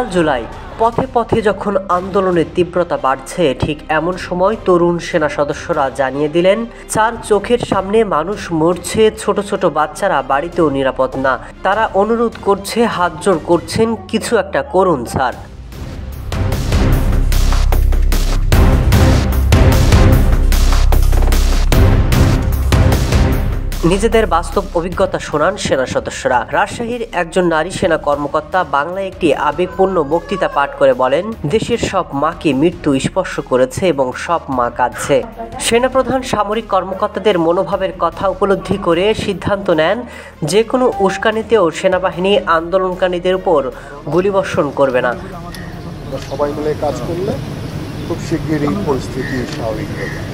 উত্তাল জুলাই, পথে পথে যখন আন্দোলনের তীব্রতা বাড়ছে, ঠিক এমন সময় তরুণ সেনা সদস্যরা জানিয়ে দিলেন, চার চোখের সামনে মানুষ মরছে, ছোট ছোট বাচ্চারা বাড়িতেও নিরাপদ না। তারা অনুরোধ করছে, হাত জোড় করছেন, কিছু একটা করুন স্যার। নিজেদের বাস্তব অভিজ্ঞতা শোনান সেনা সদস্যরা। রাজশাহীর একজন নারী সেনা কর্মকর্তা বাংলায় একটি আবেগপূর্ণ বক্তৃতা পাঠ করে বলেন, দেশের সব মাকে মৃত্যু স্পর্শ করেছে এবং সব মা কাঁদছে। সেনাপ্রধান সামরিক কর্মকর্তাদের মনোভাবের কথা উপলব্ধি করে সিদ্ধান্ত নেন, যে কোনো উস্কানিতেও সেনাবাহিনী আন্দোলনকারীদের উপর গুলিবর্ষণ করবে না। সবাই মিলে কাজ করলে খুব শিগগিরই পরিস্থিতি স্বাভাবিক হয়ে যাবে।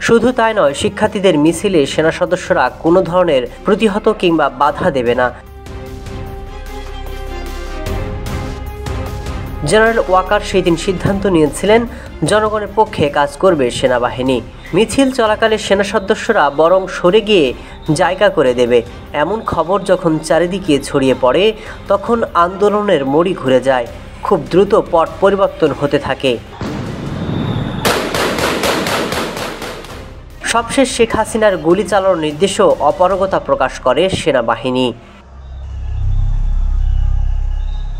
শুধু তাই নয়, শিক্ষার্থীদের মিছিলে সেনা সদস্যরা কোনো ধরনের প্রতিহত কিংবা বাধা দেবে না। জেনারেল ওয়াকার সেই দিন সিদ্ধান্ত নিয়েছিলেন, জনগণের পক্ষে কাজ করবে সেনাবাহিনী। মিছিল চলাকালে সেনা সদস্যরা বরং সরে গিয়ে জায়গা করে দেবে, এমন খবর যখন চারিদিকে ছড়িয়ে পড়ে, তখন আন্দোলনের মড়ি ঘুরে যায়। খুব দ্রুত পট পরিবর্তন হতে থাকে। সবশেষ শেখ হাসিনার গুলি চালানোর নির্দেশেও অপারগতা প্রকাশ করে সেনাবাহিনী।